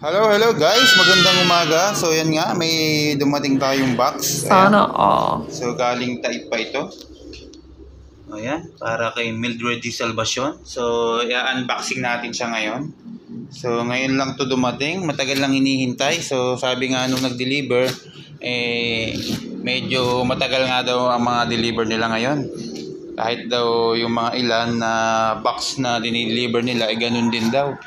Hello guys, magandang umaga. So yan nga, may dumating tayong box. Sana all. So galing Taip pa ito. Ayan, para kay Mildred Di Salvacion. So i-unboxing natin siya ngayon. So ngayon lang to dumating, matagal lang hinihintay. So sabi nga nung nag-deliver, medyo matagal nga daw ang mga deliver nila ngayon. Kahit daw yung mga ilan na box na dinideliver nila, ganun din daw.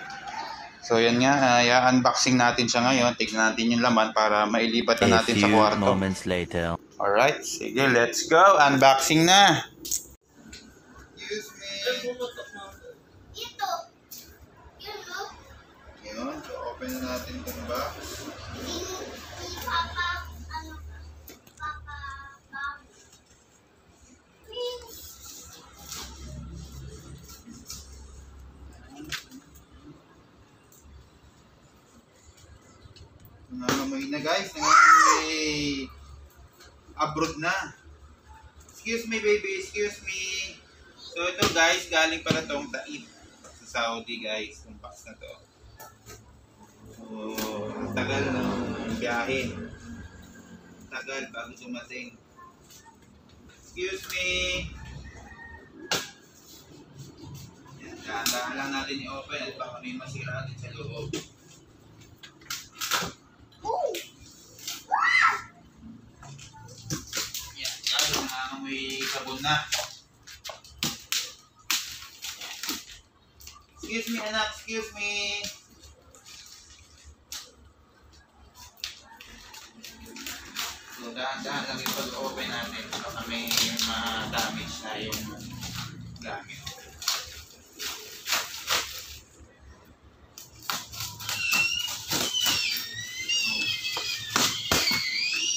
So yan nga, i-unboxing natin siya ngayon. Tignan natin yung laman para mailipat na natin sa kwarto. Moments later. Alright, sige, let's go. Unboxing na. Excuse me. Ito. Yun, no? Yun, so open na natin itong box. Nangangamoy na guys, nangangamoy abroad na. Excuse me baby, excuse me. So ito guys, galing pala tong Taip sa Saudi guys, itong box na to. So, ang tagal ng biyahe. Tagal bago dumating. Excuse me. Yan, dahan-dahan lang natin i-open at baka may masira din sa loob. Yan, guys, nangangamoy sabon na. Excuse me anak, excuse me. So, dahan-dahan lang yung pag-open natin baka may ma-damage na yung gamit.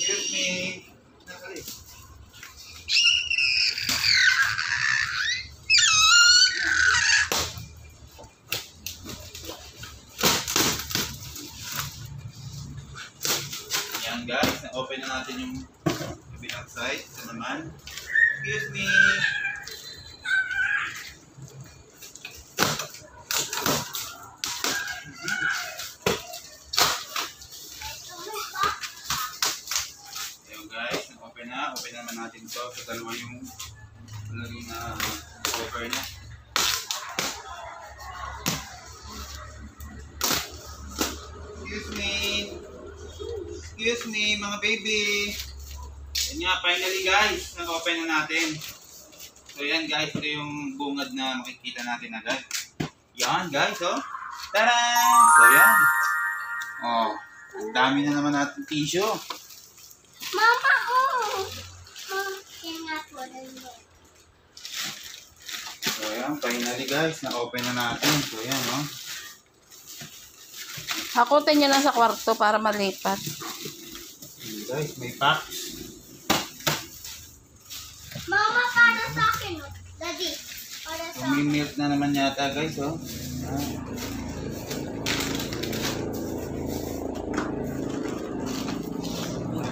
Excuse me. Nakali. Yan guys, na-open na natin yung kabilang side. Ito naman. Excuse me. Ayun guys, na-open na. Open naman natin ito. So dalawa yung laging na cover na. Excuse me. Excuse me, mga baby. Yan nga, finally guys, na-open na natin. So yan guys, ito yung bungad na makikita natin agad. Yan guys, oh. Tara! So yan. Oh, ang dami na naman natin tissue. Mama, oh! Mama, yan nga po. So yan, finally guys, na-open na natin. So yan, oh. Hakutin nyo lang sa kwarto para malipat. Yan guys, may packs. Mama, para sa akin, oh. Daddy, para sa akin. Umi-melt na naman yata guys, oh.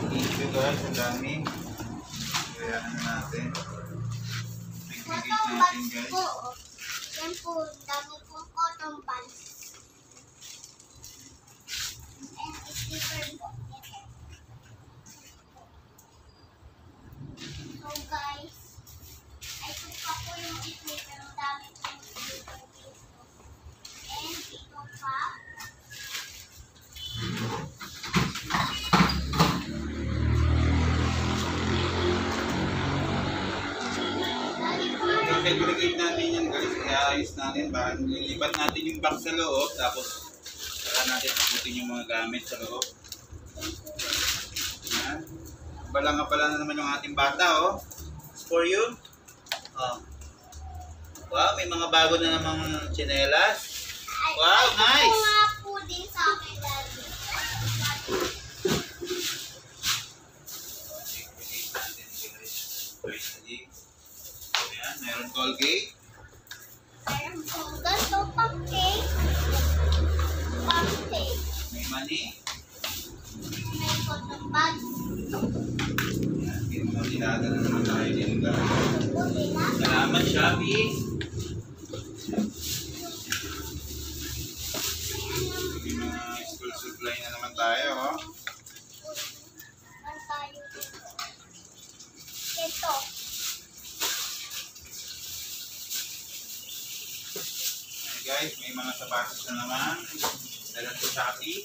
Tissue guys, ang dami. Kaya ano natin. Bigigit Cotton natin buds guys. po, oh. Yan po, dami pong cotton buds. And sticker po. So guys, ito pa po yung sticker. Ang dami pong sticker dito. And ito pa. Dami po. I-segregate natin yan guys, i-ayos natin. Lilipat natin yung box sa loob, tapos saka natin ikutin yung mga gamit sa loob. Yan. Bala na naman yung ating bata, oh. It's for you. Oh. Wow, may mga bago na namang tsinelas. Wow, nice! Ito nga po din sa akin, Daddy. Segregate natin guys. Finally. So yan, mayroon Colgate. Meron po ganito, pancake. Pancake. May money. May cotton buds. Yan, pinagdilada na naman tayo din guys. Buti na. Salamat, Shopee. Yung mga school tayo, oh. Meron tayo dito. Ito. Ayan guys, may mga sapatos na naman. Dala sa Shopee.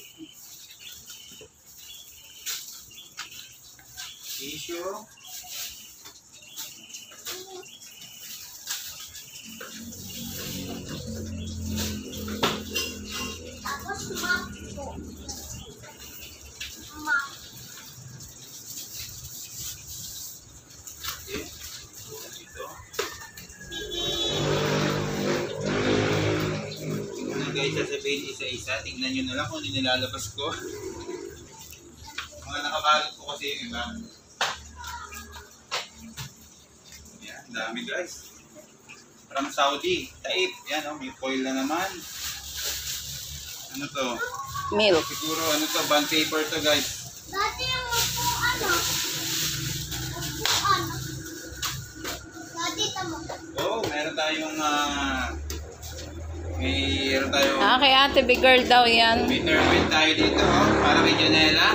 Tissue. Tapos map po. Map. Okay. Dito. Ano guys, sasabihin isa-isa. Tingnan nyo na lang kung hindi nilalabas ko. Mga nakabalot ko kasi yung iba. Yan, dami guys. From Saudi. Taip. Yan, oh, may foil na naman. Ano to? Milk. Siguro ano to, bond paper to guys. Dati yung upuan, upuan. Dati tamo. Oh, meron tayong mayroon tayong Ah, kay ate big girl daw yan. may thermite tayo dito, oh, para kay Janela.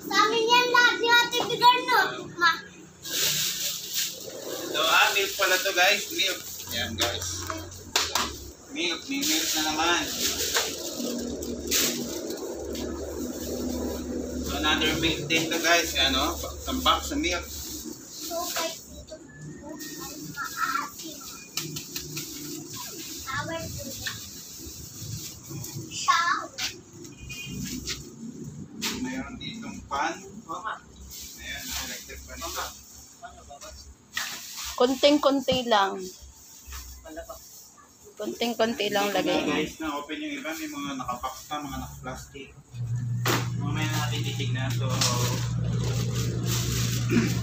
Sa amin yan lahat ni Ate Bigar, no? Ma. So, milk pala to guys, milk. Yan guys. Milk, may milk na naman. So, another milk din to guys, ano, some box of milk. So, guys, dito po ay maasim. Shower po. Shower. Mayroon ditong pan. Ayan, electric pan. Konting-konti lang. Konting-konti lang lagay mo. Guys, na-open yung iba, may mga nakapack pa, mga naka-plastic. Mamaya natin titignan. So,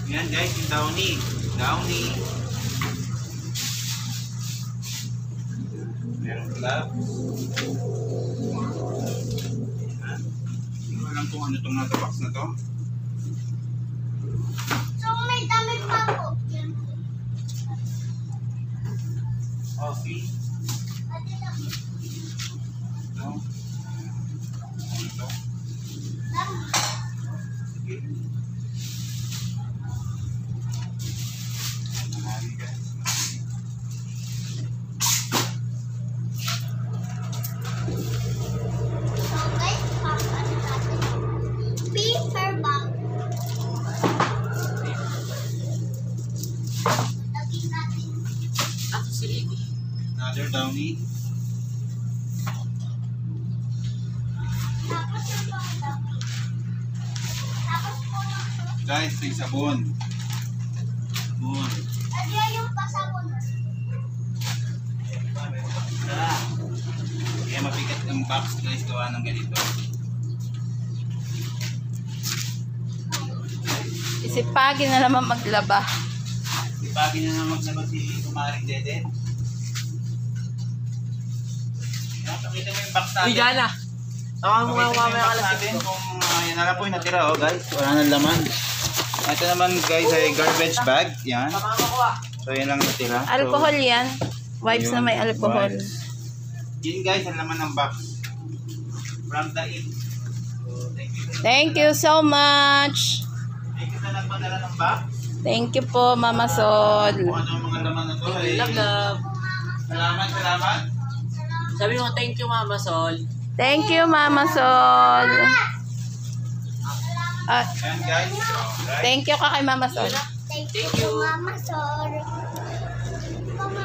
yan guys, yung Downy. Downy. Meron gloves. Yan. Hindi ko alam kung ano itong nasa box na to. So, may damit pa po. Yan po. Coffee. Ate, damit. No? Ano ito? Damit. Sige. Marami guys. So, guys, paano natin? Paper bag. Lagyan natin. Another Downy. Tapos yung pang damit. Tapos po yung Guys, may sabon. Sabon. lagyan yung pasabon. Kaya mabigat ang box guys, gawa ng ganito. Isipagin na naman maglaba. Ipagin na naman naman si Kumaring Dede. Yan, pakita mo yung box natin. Uy, Jana. Tawag mo nga Pakita mo mamaya yung box alas natin 5. kung yan na lang po yung natira, oh guys. Wala nang laman. Ito naman guys ay garbage bag. Yan. Tama ko ah. So yan lang natira. So, Alcohol yan. Wipes na may alcohol. Wipes. Yun guys, ang laman ng box. From the in. So Thank you so much. Thank you sa nagpadala ng box. Thank you po, Mama Sol. Kung ano ang mga laman na to. Love, love. Salamat, salamat. Sabi mo, thank you, Mama Sol. Thank you, Mama Sol. Ah, Ayan guys. So, guys. thank you ka kay Mama Sol. Thank you, Mama. Sorry. Mama,